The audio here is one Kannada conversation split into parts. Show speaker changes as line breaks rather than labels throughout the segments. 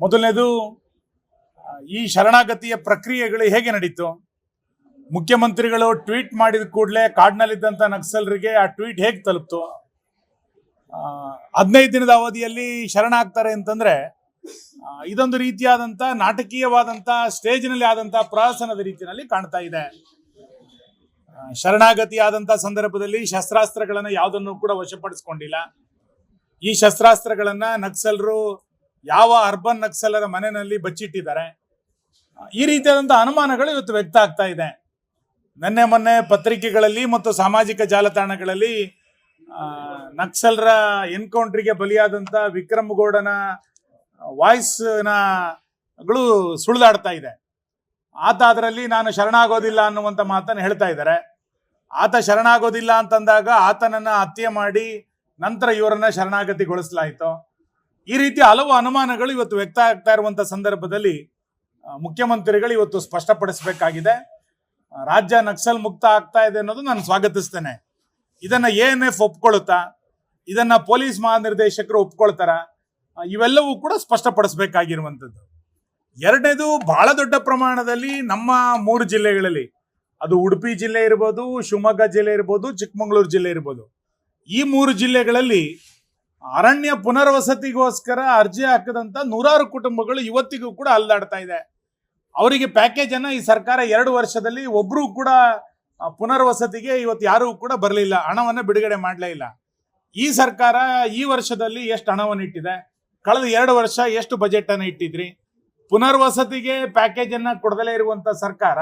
ಮೊದಲನೇದು, ಈ ಶರಣಾಗತಿಯ ಪ್ರಕ್ರಿಯೆಗಳು ಹೇಗೆ ನಡೀತು? ಮುಖ್ಯಮಂತ್ರಿಗಳು ಟ್ವೀಟ್ ಮಾಡಿದ ಕೂಡಲೇ ಕಾಡ್ನಲ್ಲಿದ್ದಂಥ ನಕ್ಸಲರಿಗೆ ಆ ಟ್ವೀಟ್ ಹೇಗೆ ತಲುಪ್ತು? 15 ದಿನದ ಅವಧಿಯಲ್ಲಿ ಶರಣಾಗ್ತಾರೆ ಅಂತಂದ್ರೆ ಇದೊಂದು ರೀತಿಯಾದಂಥ ನಾಟಕೀಯವಾದಂಥ ಸ್ಟೇಜ್ನಲ್ಲಿ ಆದಂಥ ಪ್ರಹಸನದ ರೀತಿಯಲ್ಲಿ ಕಾಣ್ತಾ ಇದೆ. ಶರಣಾಗತಿ ಆದಂಥ ಸಂದರ್ಭದಲ್ಲಿ ಶಸ್ತ್ರಾಸ್ತ್ರಗಳನ್ನು ಯಾವುದನ್ನು ಕೂಡ ವಶಪಡಿಸ್ಕೊಂಡಿಲ್ಲ. ಈ ಶಸ್ತ್ರಾಸ್ತ್ರಗಳನ್ನ ನಕ್ಸಲರು ಯಾವ ಅರ್ಬನ್ ನಕ್ಸಲರ ಮನೆಯಲ್ಲಿ ಬಚ್ಚಿಟ್ಟಿದ್ದಾರೆ. ಈ ರೀತಿಯಾದಂಥ ಅನುಮಾನಗಳು ಇವತ್ತು ವ್ಯಕ್ತ ಆಗ್ತಾ ಇದೆ. ನಿನ್ನೆ ಮೊನ್ನೆ ಪತ್ರಿಕೆಗಳಲ್ಲಿ ಮತ್ತು ಸಾಮಾಜಿಕ ಜಾಲತಾಣಗಳಲ್ಲಿ ನಕ್ಸಲರ ಎನ್ಕೌಂಟ್ರಿಗೆ ಬಲಿಯಾದಂಥ ವಿಕ್ರಮ್ ಗೌಡನ ವಾಯ್ಸ್ಗಳು ಸುಳಿದಾಡ್ತಾ ಇದೆ. ಆತ ಅದರಲ್ಲಿ ನಾನು ಶರಣಾಗೋದಿಲ್ಲ ಅನ್ನುವಂಥ ಮಾತನ್ನು ಹೇಳ್ತಾ ಇದ್ದಾರೆ. ಆತ ಶರಣಾಗೋದಿಲ್ಲ ಅಂತಂದಾಗ ಆತನನ್ನ ಹತ್ಯೆ ಮಾಡಿ ನಂತರ ಇವರನ್ನ ಶರಣಾಗತಿಗೊಳಿಸಲಾಯಿತು. ಈ ರೀತಿ ಹಲವು ಅನುಮಾನಗಳು ಇವತ್ತು ವ್ಯಕ್ತ ಆಗ್ತಾ ಇರುವಂತ ಸಂದರ್ಭದಲ್ಲಿ ಮುಖ್ಯಮಂತ್ರಿಗಳು ಇವತ್ತು ಸ್ಪಷ್ಟಪಡಿಸಬೇಕಾಗಿದೆ. ರಾಜ್ಯ ನಕ್ಸಲ್ ಮುಕ್ತ ಆಗ್ತಾ ಇದೆ ಅನ್ನೋದು ನಾನು ಸ್ವಾಗತಿಸ್ತೇನೆ. ಇದನ್ನ ANF ಒಪ್ಕೊಳ್ಳುತ್ತಾ, ಇದನ್ನ ಪೊಲೀಸ್ ಮಹಾನಿರ್ದೇಶಕರು ಒಪ್ಕೊಳ್ತಾರ, ಇವೆಲ್ಲವೂ ಕೂಡ ಸ್ಪಷ್ಟಪಡಿಸಬೇಕಾಗಿರುವಂಥದ್ದು. ಎರಡನೇದು, ಬಹಳ ದೊಡ್ಡ ಪ್ರಮಾಣದಲ್ಲಿ ನಮ್ಮ 3 ಜಿಲ್ಲೆಗಳಲ್ಲಿ, ಅದು ಉಡುಪಿ ಜಿಲ್ಲೆ ಇರ್ಬೋದು, ಶಿವಮೊಗ್ಗ ಜಿಲ್ಲೆ ಇರ್ಬೋದು, ಚಿಕ್ಕಮಗಳೂರು ಜಿಲ್ಲೆ ಇರ್ಬೋದು, ಈ 3 ಜಿಲ್ಲೆಗಳಲ್ಲಿ ಅರಣ್ಯ ಪುನರ್ವಸತಿಗೋಸ್ಕರ ಅರ್ಜಿ ಹಾಕದಂತ 100 ಕುಟುಂಬಗಳು ಇವತ್ತಿಗೂ ಕೂಡ ಅಲ್ದಾಡ್ತಾ ಇದೆ. ಅವರಿಗೆ ಪ್ಯಾಕೇಜ್ ಅನ್ನ ಈ ಸರ್ಕಾರ 2 ವರ್ಷದಲ್ಲಿ ಒಬ್ರು ಕೂಡ ಪುನರ್ವಸತಿಗೆ ಇವತ್ತು ಯಾರೂ ಕೂಡ ಬರಲಿಲ್ಲ, ಹಣವನ್ನ ಬಿಡುಗಡೆ ಮಾಡಲೇ ಇಲ್ಲ. ಈ ಸರ್ಕಾರ ಈ ವರ್ಷದಲ್ಲಿ ಎಷ್ಟು ಹಣವನ್ನು ಇಟ್ಟಿದೆ? ಕಳೆದ 2 ವರ್ಷ ಎಷ್ಟು ಬಜೆಟ್ ಅನ್ನು ಇಟ್ಟಿದ್ರಿ? ಪುನರ್ವಸತಿಗೆ ಪ್ಯಾಕೇಜ್ ಅನ್ನ ಕೊಡದಲೇ ಇರುವಂತ ಸರ್ಕಾರ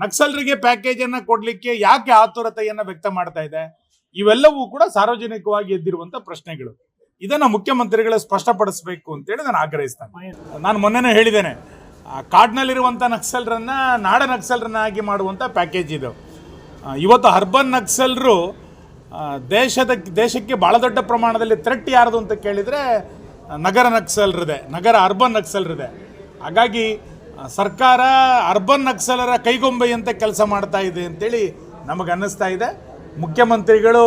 ನಕ್ಸಲರಿಗೆ ಪ್ಯಾಕೇಜ್ ಅನ್ನ ಕೊಡ್ಲಿಕ್ಕೆ ಯಾಕೆ ಆತುರತೆಯನ್ನ ವ್ಯಕ್ತ ಮಾಡ್ತಾ ಇದೆ? ಇವೆಲ್ಲವೂ ಕೂಡ ಸಾರ್ವಜನಿಕವಾಗಿ ಎದ್ದಿರುವಂತ ಪ್ರಶ್ನೆಗಳು. ಇದನ್ನ ಮುಖ್ಯಮಂತ್ರಿಗಳು ಸ್ಪಷ್ಟಪಡಿಸಬೇಕು ಅಂತೇಳಿ ನಾನು ಆಗ್ರಹಿಸ್ತೇನೆ. ನಾನು ಮೊನ್ನೆನೇ ಹೇಳಿದ್ದೇನೆ, ಕಾಡ್ನಲ್ಲಿರುವಂಥ ನಕ್ಸಲರನ್ನ ನಾಡ ನಕ್ಸಲರನ್ನಾಗಿ ಮಾಡುವಂಥ ಪ್ಯಾಕೇಜ್ ಇದು. ಇವತ್ತು ಅರ್ಬನ್ ನಕ್ಸಲರು ದೇಶಕ್ಕೆ ಬಹಳ ದೊಡ್ಡ ಪ್ರಮಾಣದಲ್ಲಿ ಥ್ರೆಟ್ ಯಾರ್ದು ಅಂತ ಕೇಳಿದರೆ ನಗರ ನಕ್ಸಲರಿದೆ, ನಗರ ಅರ್ಬನ್ ನಕ್ಸಲರಿದೆ. ಹಾಗಾಗಿ ಸರ್ಕಾರ ಅರ್ಬನ್ ನಕ್ಸಲರ ಕೈಗೊಂಬೆಯಂತೆ ಕೆಲಸ ಮಾಡ್ತಾ ಇದೆ ಅಂತೇಳಿ ನಮಗೆ ಅನ್ನಿಸ್ತಾ ಇದೆ. ಮುಖ್ಯಮಂತ್ರಿಗಳು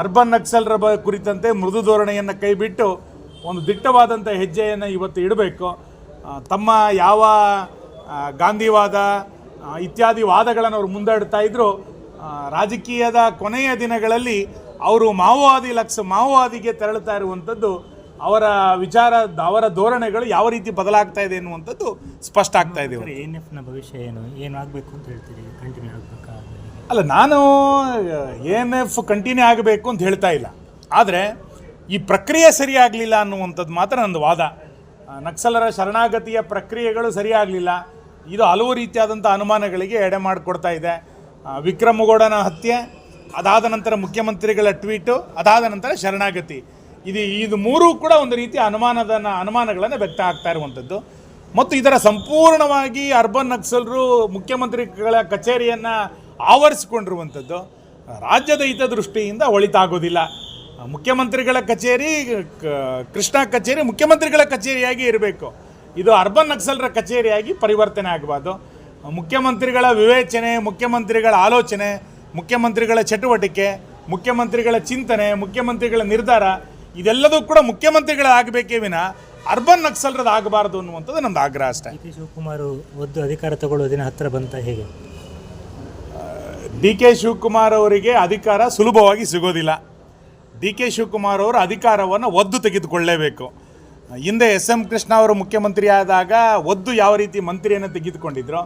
ಅರ್ಬನ್ ನಕ್ಸಲರ ಕುರಿತಂತೆ ಮೃದು ಧೋರಣೆಯನ್ನು ಕೈಬಿಟ್ಟು ಒಂದು ದಿಟ್ಟವಾದಂಥ ಹೆಜ್ಜೆಯನ್ನು ಇವತ್ತು ಇಡಬೇಕು. ತಮ್ಮ ಯಾವ ಗಾಂಧಿವಾದ ಇತ್ಯಾದಿ ವಾದಗಳನ್ನು ಅವರು ಮುಂದಾಡ್ತಾ ಇದ್ರು, ರಾಜಕೀಯದ ಕೊನೆಯ ದಿನಗಳಲ್ಲಿ ಅವರು ಮಾವೋವಾದಿಗೆ ತೆರಳುತ್ತಾ ಇರುವಂಥದ್ದು, ಅವರ ವಿಚಾರ, ಅವರ ಧೋರಣೆಗಳು ಯಾವ ರೀತಿ ಬದಲಾಗ್ತಾ ಇದೆ ಎನ್ನುವಂಥದ್ದು ಸ್ಪಷ್ಟ ಆಗ್ತಾ ಇದೆ.
ANFನ ಭವಿಷ್ಯ ಏನು ಆಗಬೇಕು ಅಂತ ಹೇಳ್ತೀರಿ? ಕಂಟಿನ್ಯೂ ಆಗಬೇಕಾ?
ಅಲ್ಲ, ನಾನು ANF ಕಂಟಿನ್ಯೂ ಆಗಬೇಕು ಅಂತ ಹೇಳ್ತಾ ಇಲ್ಲ. ಆದರೆ ಈ ಪ್ರಕ್ರಿಯೆ ಸರಿಯಾಗಲಿಲ್ಲ ಅನ್ನುವಂಥದ್ದು ಮಾತ್ರ ನಂದು ವಾದ. ನಕ್ಸಲರ ಶರಣಾಗತಿಯ ಪ್ರಕ್ರಿಯೆಗಳು ಸರಿಯಾಗಲಿಲ್ಲ. ಇದು ಹಲವು ರೀತಿಯಾದಂಥ ಅನುಮಾನಗಳಿಗೆ ಎಡೆ ಮಾಡಿಕೊಡ್ತಾ ಇದೆ. ವಿಕ್ರಮಗೌಡನ ಹತ್ಯೆ, ಅದಾದ ನಂತರ ಮುಖ್ಯಮಂತ್ರಿಗಳ ಟ್ವೀಟು, ಅದಾದ ನಂತರ ಶರಣಾಗತಿ, ಇದು ಮೂರೂ ಕೂಡ ಒಂದು ರೀತಿಯ ಅನುಮಾನಗಳನ್ನು ವ್ಯಕ್ತ ಆಗ್ತಾ ಇರುವಂಥದ್ದು. ಮತ್ತು ಇದರ ಸಂಪೂರ್ಣವಾಗಿ ಅರ್ಬನ್ ನಕ್ಸಲರು ಮುಖ್ಯಮಂತ್ರಿಗಳ ಕಚೇರಿಯನ್ನು ಆವರಿಸಿಕೊಂಡಿರುವಂಥದ್ದು ರಾಜ್ಯದ ಹಿತದೃಷ್ಟಿಯಿಂದ ಒಳಿತಾಗೋದಿಲ್ಲ. ಮುಖ್ಯಮಂತ್ರಿಗಳ ಕಚೇರಿ, ಕೃಷ್ಣ ಕಚೇರಿ ಮುಖ್ಯಮಂತ್ರಿಗಳ ಕಚೇರಿಯಾಗಿ ಇರಬೇಕು. ಇದು ಅರ್ಬನ್ ನಕ್ಸಲರ ಕಚೇರಿಯಾಗಿ ಪರಿವರ್ತನೆ ಆಗಬಾರ್ದು. ಮುಖ್ಯಮಂತ್ರಿಗಳ ವಿವೇಚನೆ, ಮುಖ್ಯಮಂತ್ರಿಗಳ ಆಲೋಚನೆ, ಮುಖ್ಯಮಂತ್ರಿಗಳ ಚಟುವಟಿಕೆ, ಮುಖ್ಯಮಂತ್ರಿಗಳ ಚಿಂತನೆ, ಮುಖ್ಯಮಂತ್ರಿಗಳ ನಿರ್ಧಾರ, ಇದೆಲ್ಲದೂ ಕೂಡ ಆಗಬೇಕೇ ವಿನ ಅರ್ಬನ್ ನಕ್ಸಲರದ್ದು ಆಗಬಾರ್ದು ಅನ್ನುವಂಥದ್ದು ನಮ್ದು ಆಗ್ರಹ ಅಷ್ಟೇ.
DK ಶಿವಕುಮಾರ್ ಒದ್ದು ಅಧಿಕಾರ ತಗೊಳ್ಳೋ ದಿನ ಹತ್ತಿರ ಬಂತ ಹೇಗೆ?
DK ಶಿವಕುಮಾರ್ ಅವರಿಗೆ ಅಧಿಕಾರ ಸುಲಭವಾಗಿ ಸಿಗೋದಿಲ್ಲ. DK ಶಿವಕುಮಾರ್ ಅವರು ಅಧಿಕಾರವನ್ನು ಒದ್ದು ತೆಗೆದುಕೊಳ್ಳಲೇಬೇಕು. ಹಿಂದೆ SM ಕೃಷ್ಣ ಅವರು ಮುಖ್ಯಮಂತ್ರಿ ಆದಾಗ ಒದ್ದು ಯಾವ ರೀತಿ ಮಂತ್ರಿಯನ್ನು ತೆಗೆದುಕೊಂಡಿದ್ರು,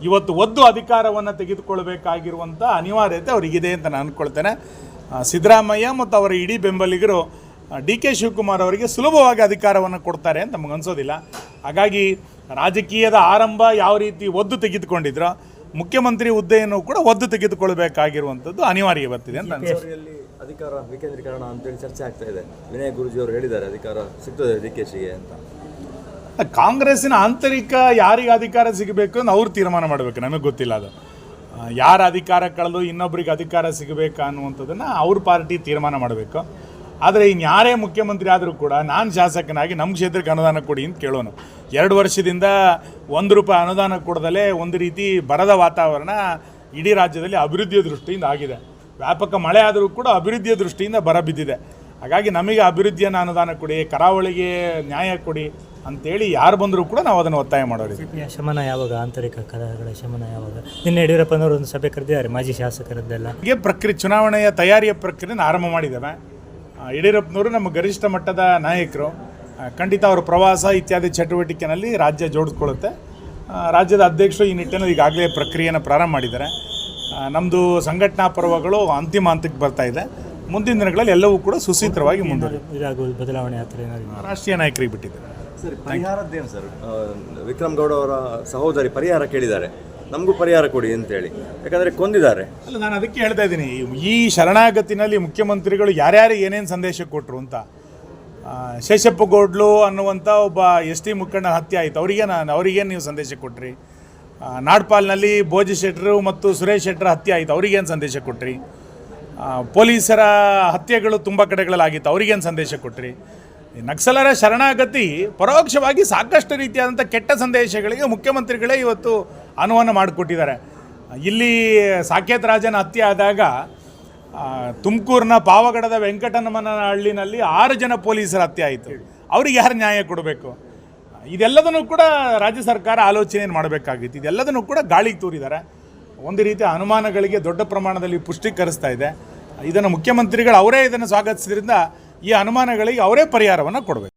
ಇವತ್ತು ಒದ್ದು ಅಧಿಕಾರವನ್ನು ತೆಗೆದುಕೊಳ್ಬೇಕಾಗಿರುವಂಥ ಅನಿವಾರ್ಯತೆ ಅವರಿಗಿದೆ ಅಂತ ನಾನು ಅಂದ್ಕೊಳ್ತೇನೆ. ಸಿದ್ದರಾಮಯ್ಯ ಮತ್ತು ಅವರ ಇಡೀ ಬೆಂಬಲಿಗರು DK ಶಿವಕುಮಾರ್ ಅವರಿಗೆ ಸುಲಭವಾಗಿ ಅಧಿಕಾರವನ್ನು ಕೊಡ್ತಾರೆ ಅಂತ ನಮಗೆ ಅನಿಸೋದಿಲ್ಲ. ಹಾಗಾಗಿ ರಾಜಕೀಯದ ಆರಂಭ ಯಾವ ರೀತಿ ಒದ್ದು ತೆಗೆದುಕೊಂಡಿದ್ರೋ, ಮುಖ್ಯಮಂತ್ರಿ ಹುದ್ದೆಯನ್ನು ಕೂಡ ಒದ್ದು ತೆಗೆದುಕೊಳ್ಬೇಕಾಗಿರುವಂಥದ್ದು ಅನಿವಾರ್ಯ ಬರ್ತಿದೆ ಅಂತ ಅನಿಸುತ್ತೆ.
ಅಧಿಕಾರ ವಿಕೇಂದ್ರೀಕರಣ ಅಂತೇಳಿ ಚರ್ಚೆ ಆಗ್ತಾ ಇದೆ. ವಿನಯ್ ಗುರೂಜಿ ಅವರು ಹೇಳಿದ್ದಾರೆ ಅಧಿಕಾರ ಸಿಗ್ತದೆ DKಶಿಗೆ ಅಂತ.
ಕಾಂಗ್ರೆಸ್ಸಿನ ಆಂತರಿಕ ಯಾರಿಗೆ ಅಧಿಕಾರ ಸಿಗಬೇಕು ಅಂತ ಅವ್ರು ತೀರ್ಮಾನ ಮಾಡಬೇಕು, ನಮಗೆ ಗೊತ್ತಿಲ್ಲ. ಅದು ಯಾರ ಅಧಿಕಾರ ಕಳೆದು ಇನ್ನೊಬ್ಬರಿಗೆ ಅಧಿಕಾರ ಸಿಗಬೇಕಾ ಅನ್ನುವಂಥದ್ದನ್ನು ಅವ್ರ ಪಾರ್ಟಿ ತೀರ್ಮಾನ ಮಾಡಬೇಕು. ಆದರೆ ಇನ್ಯಾರೇ ಮುಖ್ಯಮಂತ್ರಿ ಆದರೂ ಕೂಡ ನಾನು ಶಾಸಕನಾಗಿ ನಮ್ಮ ಕ್ಷೇತ್ರಕ್ಕೆ ಅನುದಾನ ಕೊಡಿ ಅಂತ ಕೇಳೋನು. 2 ವರ್ಷದಿಂದ ₹1 ಅನುದಾನ ಕೊಡದಲೇ ಒಂದು ರೀತಿ ಬರದ ವಾತಾವರಣ ಇಡೀ ರಾಜ್ಯದಲ್ಲಿ ಅಭಿವೃದ್ಧಿಯ ದೃಷ್ಟಿಯಿಂದ ಆಗಿದೆ. ವ್ಯಾಪಕ ಮಳೆ ಆದರೂ ಕೂಡ ಅಭಿವೃದ್ಧಿಯ ದೃಷ್ಟಿಯಿಂದ ಬರ ಬಿದ್ದಿದೆ. ಹಾಗಾಗಿ ನಮಗೆ ಅಭಿವೃದ್ಧಿಯನ್ನು ಅನುದಾನ ಕೊಡಿ, ಕರಾವಳಿಗೆ ನ್ಯಾಯ ಕೊಡಿ ಅಂತೇಳಿ ಯಾರು ಬಂದರೂ ಕೂಡ ನಾವು ಅದನ್ನು ಒತ್ತಾಯ ಮಾಡೋರು.
ಬಿಜೆಪಿಯ ಶಮನ ಯಾವಾಗ, ಆಂತರಿಕ ಕಲಹಗಳ ಶಮನ ಯಾವಾಗ? ನಿನ್ನೆ ಯಡಿಯೂರಪ್ಪನವರು ಒಂದು ಸಭೆ ಕರೆದಿದ್ದಾರೆ, ಮಾಜಿ ಶಾಸಕರದ್ದೆಲ್ಲ.
ಹೀಗೆ ಚುನಾವಣೆಯ ತಯಾರಿಯ ಪ್ರಕ್ರಿಯೆಯನ್ನು ಆರಂಭ ಮಾಡಿದ್ದೇವೆ. ಯಡಿಯೂರಪ್ಪನವರು ನಮ್ಮ ಗರಿಷ್ಠ ಮಟ್ಟದ ನಾಯಕರು. ಖಂಡಿತ ಅವರ ಪ್ರವಾಸ ಇತ್ಯಾದಿ ಚಟುವಟಿಕೆಯಲ್ಲಿ ರಾಜ್ಯ ಜೋಡಿಸ್ಕೊಳ್ಳುತ್ತೆ. ರಾಜ್ಯದ ಅಧ್ಯಕ್ಷರು ಈ ನಿಟ್ಟಿನಲ್ಲಿ ಈಗಾಗಲೇ ಪ್ರಕ್ರಿಯೆಯನ್ನು ಪ್ರಾರಂಭ ಮಾಡಿದ್ದಾರೆ. ನಮ್ಮದು ಸಂಘಟನಾ ಪರ್ವಗಳು ಅಂತಿಮ ಹಂತಕ್ಕೆ ಬರ್ತಾ ಇದೆ. ಮುಂದಿನ ದಿನಗಳಲ್ಲಿ ಎಲ್ಲವೂ ಕೂಡ ಸುಸೂತ್ರವಾಗಿ ಮುಂದುವರಿಯುತ್ತೆ.
ಇದಾಗುವುದು ಬದಲಾವಣೆ ಆ ಥರ ಏನಾದರೂ
ರಾಷ್ಟ್ರೀಯ ನಾಯಕರಿಗೆ ಬಿಟ್ಟಿದ್ದಾರೆ.
ಸರ್, ಪರಿಹಾರದ್ದೇನು ಸರ್? ವಿಕ್ರಮ್ ಗೌಡ ಅವರ ಸಹೋದರಿ ಪರಿಹಾರ ಕೇಳಿದ್ದಾರೆ, ನಮಗೂ ಪರಿಹಾರ ಕೊಡಿ ಅಂತೇಳಿ, ಯಾಕಂದರೆ ಕೊಂದಿದ್ದಾರೆ.
ಅಲ್ಲ, ನಾನು ಅದಕ್ಕೆ ಹೇಳ್ತಾ ಇದ್ದೀನಿ, ಈ ಶರಣಾಗತಿನಲ್ಲಿ ಮುಖ್ಯಮಂತ್ರಿಗಳು ಯಾರ್ಯಾರು ಏನೇನು ಸಂದೇಶ ಕೊಟ್ಟರು ಅಂತ. ಶೇಷಪ್ಪ ಗೌಡ್ಲು ಅನ್ನುವಂಥ ಒಬ್ಬ ST ಮುಖಂಡ ಹತ್ಯೆ ಆಯಿತು, ಅವರಿಗೇನು ನೀವು ಸಂದೇಶ ಕೊಟ್ರಿ? ನಾಡ್ಪಾಲ್ನಲ್ಲಿ ಭೋಜಿ ಶೆಟ್ಟರು ಮತ್ತು ಸುರೇಶ್ ಶೆಟ್ಟರ ಹತ್ಯೆ ಆಯಿತು, ಅವ್ರಿಗೇನು ಸಂದೇಶ ಕೊಟ್ರಿ? ಪೊಲೀಸರ ಹತ್ಯೆಗಳು ತುಂಬ ಕಡೆಗಳಲ್ಲಾಗಿತ್ತು, ಅವ್ರಿಗೇನು ಸಂದೇಶ ಕೊಟ್ರಿ? ನಕ್ಸಲರ ಶರಣಾಗತಿ ಪರೋಕ್ಷವಾಗಿ ಸಾಕಷ್ಟು ರೀತಿಯಾದಂಥ ಕೆಟ್ಟ ಸಂದೇಶಗಳಿಗೆ ಮುಖ್ಯಮಂತ್ರಿಗಳೇ ಇವತ್ತು ಆಹ್ವಾನ ಮಾಡಿಕೊಟ್ಟಿದ್ದಾರೆ. ಇಲ್ಲಿ ಸಾಕೇತ್ ರಾಜನ ಹತ್ಯೆ ಆದಾಗ ತುಮಕೂರಿನ ಪಾವಗಡದ ವೆಂಕಟನಮನ ಹಳ್ಳಿನಲ್ಲಿ 6 ಜನ ಪೊಲೀಸರ ಹತ್ಯೆ ಆಯಿತು, ಅವ್ರಿಗೆ ಯಾರು ನ್ಯಾಯ ಕೊಡಬೇಕು? ಇದೆಲ್ಲದನ್ನು ಕೂಡ ರಾಜ್ಯ ಸರ್ಕಾರ ಆಲೋಚನೆ ಮಾಡಬೇಕಾಗಿತ್ತು. ಇದೆಲ್ಲದನ್ನು ಕೂಡ ಗಾಳಿಗೆ ತೂರಿದ್ದಾರೆ. ಒಂದು ರೀತಿಯ ಅನುಮಾನಗಳಿಗೆ ದೊಡ್ಡ ಪ್ರಮಾಣದಲ್ಲಿ ಪುಷ್ಟೀಕರಿಸ್ತಾ ಇದೆ. ಇದನ್ನು ಮುಖ್ಯಮಂತ್ರಿಗಳು ಅವರೇ ಇದನ್ನು ಸ್ವಾಗತಿಸಿದ್ರಿಂದ ಈ ಅನುಮಾನಗಳಿಗೆ ಅವರೇ ಪರಿಹಾರವನ್ನು ಕೊಡಬೇಕು.